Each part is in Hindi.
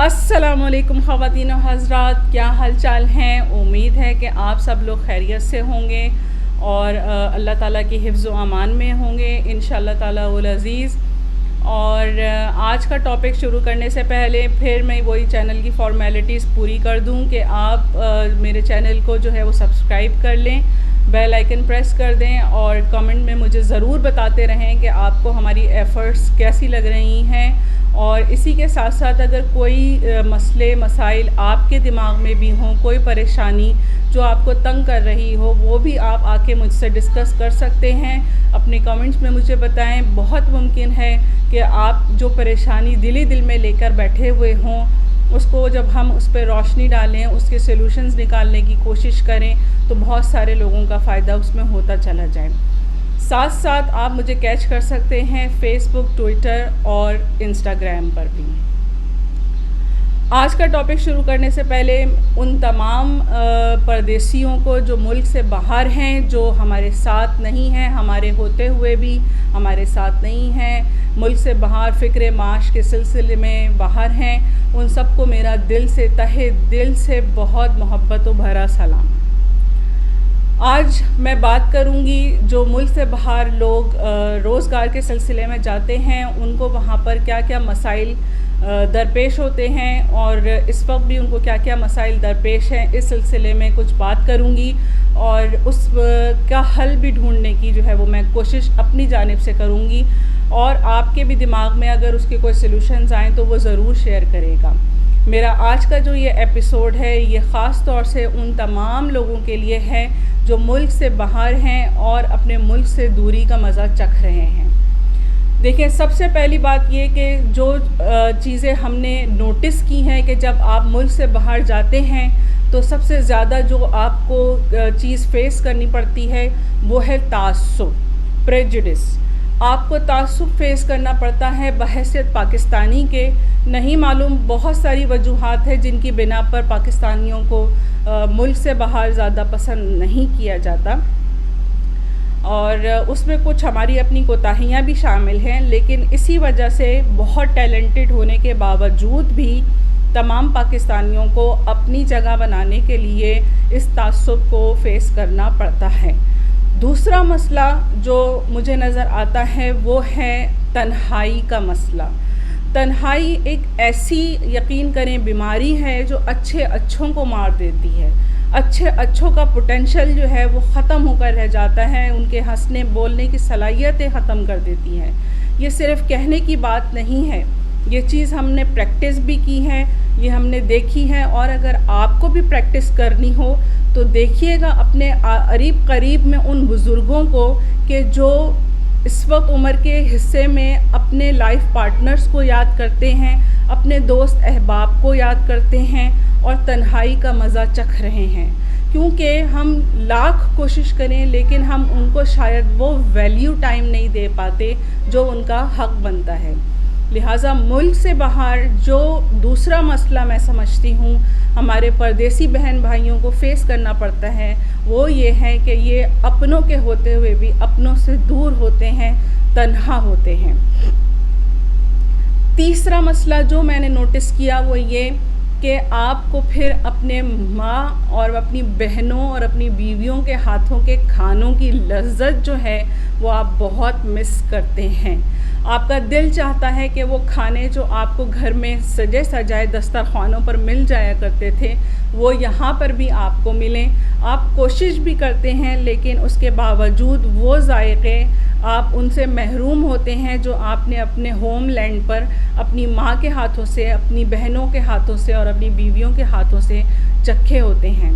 अस्सलामुअलैकुम ख़वातीन व हज़रात, क्या हाल चाल हैं। उम्मीद है कि आप सब लोग खैरियत से होंगे और अल्लाह ताला की हिफ्ज़ व अमान में होंगे इंशाअल्लाह ताला उल अज़ीज़। और आज का टॉपिक शुरू करने से पहले फिर मैं वही चैनल की फ़ॉर्मेलिटीज़ पूरी कर दूं कि आप मेरे चैनल को जो है वो सब्सक्राइब कर लें, बेल आइकन प्रेस कर दें और कमेंट में मुझे ज़रूर बताते रहें कि आपको हमारी एफ़र्ट्स कैसी लग रही हैं। और इसी के साथ साथ अगर कोई मसले मसाइल आपके दिमाग में भी हों, कोई परेशानी जो आपको तंग कर रही हो, वो भी आप आके मुझसे डिस्कस कर सकते हैं। अपने कमेंट्स में मुझे बताएं। बहुत मुमकिन है कि आप जो परेशानी दिल में लेकर बैठे हुए हों, उसको जब हम उस पर रोशनी डालें, उसके सॉल्यूशंस निकालने की कोशिश करें, तो बहुत सारे लोगों का फ़ायदा उसमें होता चला जाए। साथ साथ आप मुझे कैच कर सकते हैं फेसबुक, ट्विटर और इंस्टाग्राम पर भी। आज का टॉपिक शुरू करने से पहले उन तमाम परदेशियों को जो मुल्क से बाहर हैं, जो हमारे साथ नहीं हैं, हमारे होते हुए भी हमारे साथ नहीं हैं, मुल्क से बाहर फ़िक्र माश के सिलसिले में बाहर हैं, उन सबको मेरा दिल से, तहे दिल से बहुत मोहब्बत भरा सलाम। आज मैं बात करूंगी जो मुल्क से बाहर लोग रोज़गार के सिलसिले में जाते हैं, उनको वहाँ पर क्या क्या मसाइल दरपेश होते हैं और इस वक्त भी उनको क्या क्या मसाइल दरपेश हैं, इस सिलसिले में कुछ बात करूंगी और उस का हल भी ढूंढने की जो है वो मैं कोशिश अपनी जानिब से करूंगी। और आपके भी दिमाग में अगर उसके कोई सॉल्यूशंस आएँ तो वो ज़रूर शेयर करेगा। मेरा आज का जो ये एपिसोड है, ये ख़ास तौर से उन तमाम लोगों के लिए है जो मुल्क से बाहर हैं और अपने मुल्क से दूरी का मज़ा चख रहे हैं। देखिए, सबसे पहली बात ये कि जो चीज़ें हमने नोटिस की हैं कि जब आप मुल्क से बाहर जाते हैं तो सबसे ज़्यादा जो आपको चीज़ फ़ेस करनी पड़ती है वो है तासुब, प्रेजुडिस। आपको तासुब फ़ेस करना पड़ता है बहैसियत पाकिस्तानी के। नहीं मालूम, बहुत सारी वजूहात है जिनकी बिना पर पाकिस्तानियों को मुल्क से बाहर ज़्यादा पसंद नहीं किया जाता और उसमें कुछ हमारी अपनी कोताहियाँ भी शामिल हैं। लेकिन इसी वजह से बहुत टैलेंटेड होने के बावजूद भी तमाम पाकिस्तानियों को अपनी जगह बनाने के लिए इस तासुब को फ़ेस करना पड़ता है। दूसरा मसला जो मुझे नज़र आता है वो है तन्हाई का मसला। तन्हाई एक ऐसी, यकीन करें, बीमारी है जो अच्छे अच्छों को मार देती है। अच्छे अच्छों का पोटेंशियल जो है वो ख़त्म होकर रह जाता है, उनके हंसने बोलने की सलाहियतें ख़त्म कर देती हैं। ये सिर्फ़ कहने की बात नहीं है, ये चीज़ हमने प्रैक्टिस भी की है, ये हमने देखी है। और अगर आपको भी प्रैक्टिस करनी हो तो देखिएगा अपने करीब में उन बुज़ुर्गों को कि जो इस वक्त उम्र के हिस्से में अपने लाइफ पार्टनर्स को याद करते हैं, अपने दोस्त अहबाब को याद करते हैं और तन्हाई का मज़ा चख रहे हैं। क्योंकि हम लाख कोशिश करें लेकिन हम उनको शायद वो वैल्यू टाइम नहीं दे पाते जो उनका हक़ बनता है। लिहाजा मुल्क से बाहर जो दूसरा मसला मैं समझती हूँ हमारे परदेसी बहन भाइयों को फ़ेस करना पड़ता है, वो ये है कि ये अपनों के होते हुए भी अपनों से दूर होते हैं, तन्हा होते हैं। तीसरा मसला जो मैंने नोटिस किया वो ये कि आपको फिर अपने माँ और अपनी बहनों और अपनी बीवियों के हाथों के खानों की लज्जत जो है वो आप बहुत मिस करते हैं। आपका दिल चाहता है कि वो खाने जो आपको घर में सजे सजाए दस्तरखानों पर मिल जाया करते थे वो यहाँ पर भी आपको मिलें। आप कोशिश भी करते हैं लेकिन उसके बावजूद वो जायके आप उनसे महरूम होते हैं जो आपने अपने होम लैंड पर अपनी माँ के हाथों से, अपनी बहनों के हाथों से और अपनी बीवियों के हाथों से चखे होते हैं।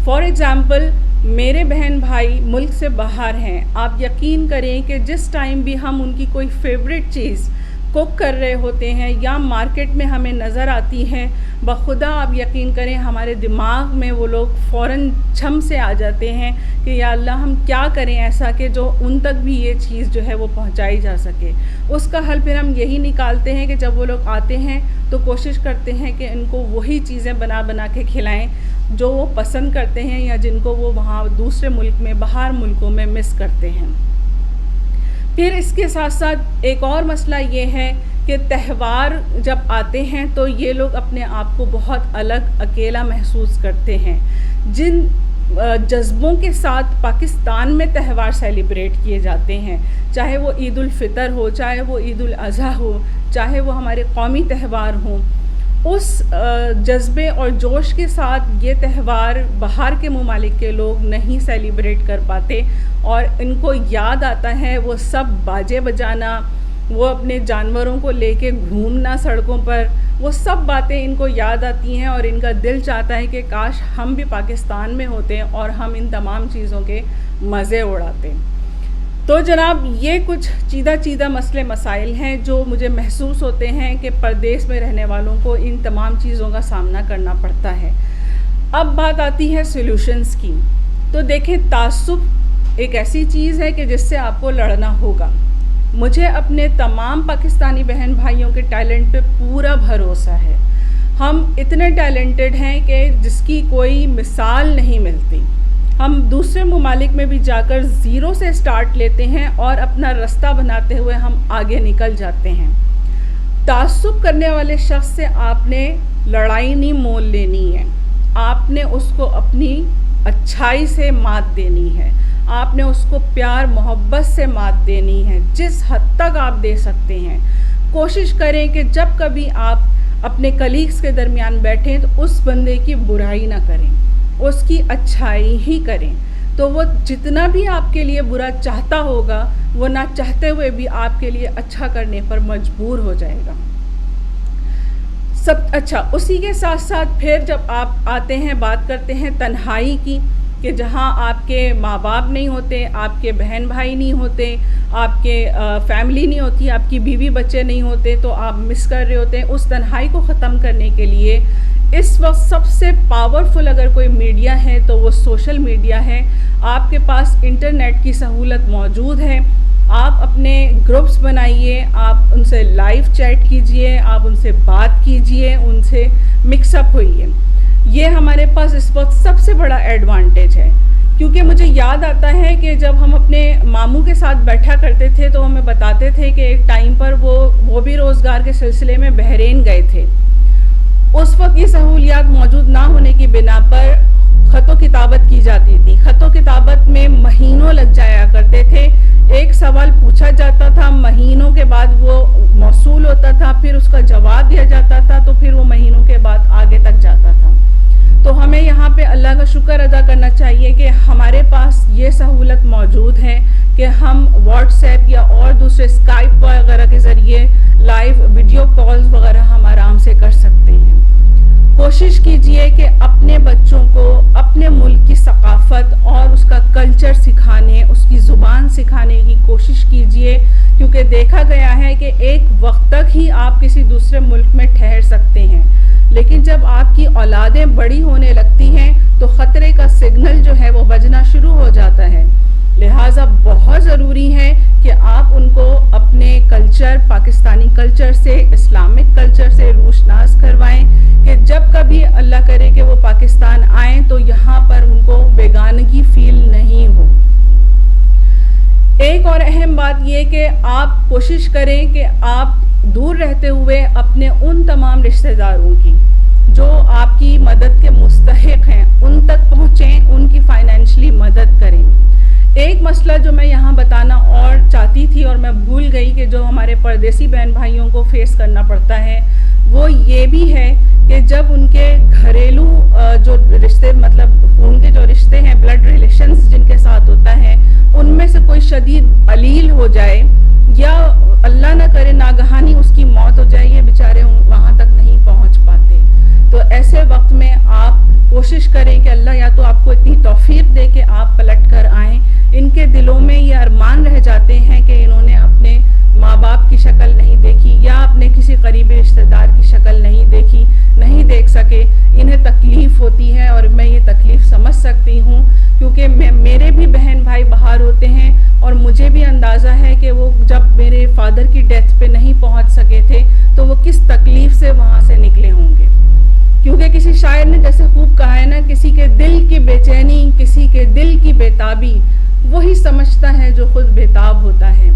फॉर एग्ज़ाम्पल, मेरे बहन भाई मुल्क से बाहर हैं। आप यकीन करें कि जिस टाइम भी हम उनकी कोई फेवरेट चीज़ कुक कर रहे होते हैं या मार्केट में हमें नज़र आती है, बखुदा आप यकीन करें हमारे दिमाग में वो लोग फ़ौरन छम से आ जाते हैं कि या अल्लाह हम क्या करें ऐसा कि जो उन तक भी ये चीज़ जो है वो पहुंचाई जा सके। उसका हल फिर हम यही निकालते हैं कि जब वो लोग आते हैं तो कोशिश करते हैं कि इनको वही चीज़ें बना बना के खिलाएँ जो वो पसंद करते हैं या जिनको वो वहाँ दूसरे मुल्क में, बाहर मुल्कों में मिस करते हैं। फिर इसके साथ साथ एक और मसला ये है कि त्यौहार जब आते हैं तो ये लोग अपने आप को बहुत अलग अकेला महसूस करते हैं। जिन जज्बों के साथ पाकिस्तान में त्यौहार सेलिब्रेट किए जाते हैं, चाहे वो ईद उल फ़ितर हो, चाहे वो ईद उल अज़हा हो, चाहे वो हमारे कौमी त्यौहार हों, उस जज्बे और जोश के साथ ये त्यौहार बाहर के ममालिक के लोग नहीं सेलिब्रेट कर पाते। और इनको याद आता है वो सब बाजे बजाना, वो अपने जानवरों को लेके घूमना सड़कों पर, वो सब बातें इनको याद आती हैं और इनका दिल चाहता है कि काश हम भी पाकिस्तान में होते और हम इन तमाम चीज़ों के मज़े उड़ाते। तो जनाब, ये कुछ चीदा मसले मसाइल हैं जो मुझे महसूस होते हैं कि परदेश में रहने वालों को इन तमाम चीज़ों का सामना करना पड़ता है। अब बात आती है सॉल्यूशंस की। तो देखें, तासुब एक ऐसी चीज़ है कि जिससे आपको लड़ना होगा। मुझे अपने तमाम पाकिस्तानी बहन भाइयों के टैलेंट पे पूरा भरोसा है। हम इतने टैलेंटेड हैं कि जिसकी कोई मिसाल नहीं मिलती। हम दूसरे ममालिक में भी जाकर ज़ीरो से स्टार्ट लेते हैं और अपना रास्ता बनाते हुए हम आगे निकल जाते हैं। तासुब करने वाले शख्स से आपने लड़ाई नहीं मोल लेनी है, आपने उसको अपनी अच्छाई से मात देनी है, आपने उसको प्यार मोहब्बत से मात देनी है, जिस हद तक आप दे सकते हैं। कोशिश करें कि जब कभी आप अपने कलीग्स के दरमियान बैठें तो उस बंदे की बुराई ना करें, उसकी अच्छाई ही करें। तो वो जितना भी आपके लिए बुरा चाहता होगा, वो ना चाहते हुए भी आपके लिए अच्छा करने पर मजबूर हो जाएगा। सब अच्छा, उसी के साथ साथ फिर जब आप आते हैं, बात करते हैं तन्हाई की, कि जहाँ आपके माँ बाप नहीं होते, आपके बहन भाई नहीं होते, आपके फैमिली नहीं होती, आपकी बीवी बच्चे नहीं होते, तो आप मिस कर रहे होते हैं। उस तन्हाई को ख़त्म करने के लिए इस वक्त सबसे पावरफुल अगर कोई मीडिया है तो वो सोशल मीडिया है। आपके पास इंटरनेट की सहूलत मौजूद है। आप अपने ग्रुप्स बनाइए, आप उनसे लाइव चैट कीजिए, आप उनसे बात कीजिए, उनसे मिक्सअप होइए। ये हमारे पास इस वक्त सबसे बड़ा एडवांटेज है, क्योंकि मुझे याद आता है कि जब हम अपने मामू के साथ बैठा करते थे तो हमें बताते थे कि एक टाइम पर वो भी रोज़गार के सिलसिले में बहरीन गए थे। उस वक्त ये सहूलियात मौजूद ना होने की बिना पर ख़तो किताबत की जाती थी। ख़तो किताबत में महीनों लग जाया करते थे। एक सवाल पूछा जाता था, महीनों के बाद वो मौसूल होता था, फिर उसका जवाब दिया जाता था, तो फिर वो महीनों के बाद आगे तक जाता था। तो हमें यहाँ पे अल्लाह का शुक्र अदा करना चाहिए कि हमारे पास ये सहूलत मौजूद है कि हम व्हाट्सएप या और दूसरे स्काइप वगैरह के ज़रिए लाइव वीडियो कॉल्स वगैरह हम आराम से कर सकते हैं। कोशिश कीजिए कि अपने बच्चों को अपने मुल्क की सकाफ़त और उसका कल्चर सिखाने, उसकी ज़ुबान सिखाने की कोशिश कीजिए, क्योंकि देखा गया है कि एक वक्त तक ही आप किसी दूसरे मुल्क में ठहर सकते हैं, लेकिन जब आपकी औलादें बड़ी होने लगती हैं तो ख़तरे का सिग्नल जो है वो बजना शुरू हो जाता है। लिहाजा बहुत ज़रूरी है कि आप उनको अपने कल्चर, पाकिस्तानी कल्चर से, इस्लामिक कल्चर से रोशनास करवाएं कि जब कभी अल्लाह करे कि वो पाकिस्तान आएँ तो यहाँ पर उनको बेगानगी फील नहीं हो। एक और अहम बात ये कि आप कोशिश करें कि आप दूर रहते हुए अपने उन तमाम रिश्तेदारों की जो आपकी मदद के मुस्तहिक हैं उन तक पहुँचें, उनकी फाइनेंशियली मदद करें। एक मसला जो मैं यहाँ बताना और चाहती थी और मैं भूल गई कि जो हमारे परदेसी बहन भाइयों को फेस करना पड़ता है, वो ये भी है कि जब उनके घरेलू जो रिश्ते, मतलब उनके जो रिश्ते हैं, ब्लड रिलेशंस जिनके साथ होता है, उनमें से कोई शदीद अलील हो जाए या अल्लाह ना करे नागहानी उसकी मौत हो जाए, ये बेचारे वहाँ तक नहीं पहुँच पाते। तो ऐसे वक्त में आप कोशिश करें कि अल्लाह या तो आपको इतनी तौफीक दे कि आप पलट कर आएँ। इनके दिलों में ये अरमान रह जाते हैं कि इन्होंने अपने माँ बाप की शक्ल नहीं देखी या अपने किसी करीबी रिश्तेदार की शक्ल नहीं देखी, नहीं देख सके। इन्हें तकलीफ़ होती है और मैं ये तकलीफ़ समझ सकती हूँ, क्योंकि मेरे भी बहन भाई बाहर होते हैं और मुझे भी अंदाज़ा है कि वो जब मेरे फादर की डेथ पे नहीं पहुँच सके थे तो वो किस तकलीफ़ से वहाँ से निकले होंगे। क्योंकि किसी शायर ने जैसे खूब कहा है ना, किसी के दिल की बेचैनी, किसी के दिल की बेताबी वही समझता है जो खुद बेताब होता है।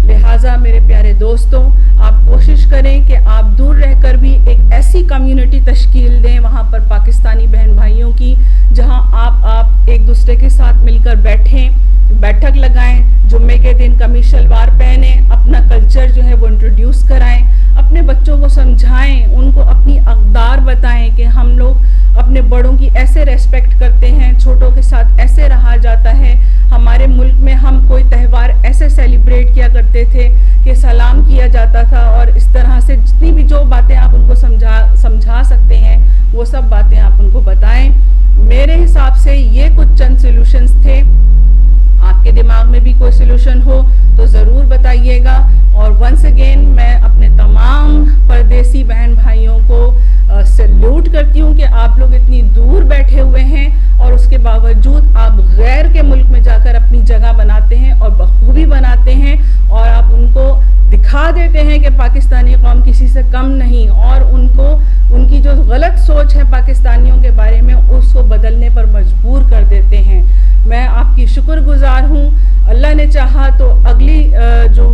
लिहाजा मेरे प्यारे दोस्तों, आप कोशिश करें कि आप दूर रहकर भी एक ऐसी कम्युनिटी तश्कील दें वहाँ पर पाकिस्तानी बहन भाइयों की, जहाँ आप एक दूसरे के साथ मिलकर बैठक लगाएं, जुम्मे के दिन कमीज शलवार पहने, अपना कल्चर जो है वो इंट्रोड्यूस कराएं, अपने बच्चों को समझाएं, उनको अपनी अक़दार बताएं कि हम लोग अपने बड़ों की ऐसे रेस्पेक्ट करते हैं, छोटों के साथ ऐसे रहा जाता है। हमारे मुल्क में हम कोई त्यौहार ऐसे सेलिब्रेट किया करते थे कि सलाम किया जाता था, और इस तरह से जितनी भी जो बातें आप उनको समझा सकते हैं वो सब बातें आप उनको बताएं। मेरे हिसाब से ये कुछ चंद सॉल्यूशंस थे। आपके दिमाग में भी कोई सॉल्यूशन हो तो ज़रूर बताइएगा। और वंस अगेन मैं अपने तमाम परदेसी बहन भाइयों को सैल्यूट करती हूँ कि आप लोग इतनी दूर बैठे हुए हैं और उसके बावजूद आप गैर के मुल्क में जाकर अपनी जगह बनाते हैं और बखूबी बनाते हैं, और आप उनको दिखा देते हैं कि पाकिस्तानी कौम किसी से कम नहीं, और उनकी जो गलत सोच है पाकिस्तानियों के बारे में उसको बदलने पर मजबूर कर देते हैं। मैं आपकी शुक्रगुजार हूँ। अल्लाह ने चाहा तो अगली जो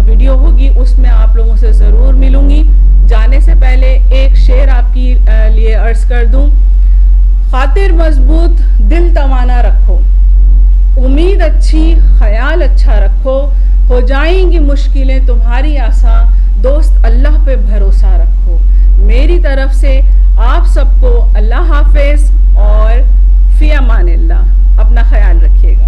वीडियो होगी उसमें आप लोगों से ज़रूर मिलूँगी। जाने से पहले एक शेर आपकी लिए अर्ज़ कर दूँ। खातिर मजबूत दिल तवाना रखो, उम्मीद अच्छी ख्याल अच्छा रखो, हो जाएंगी मुश्किलें तुम्हारी आसान, दोस्त अल्लाह पे भरोसा रखो। मेरी तरफ से आप सबको अल्लाह हाफिज़ और फ़ी अमानिल्लाह। अपना ख्याल रखिएगा।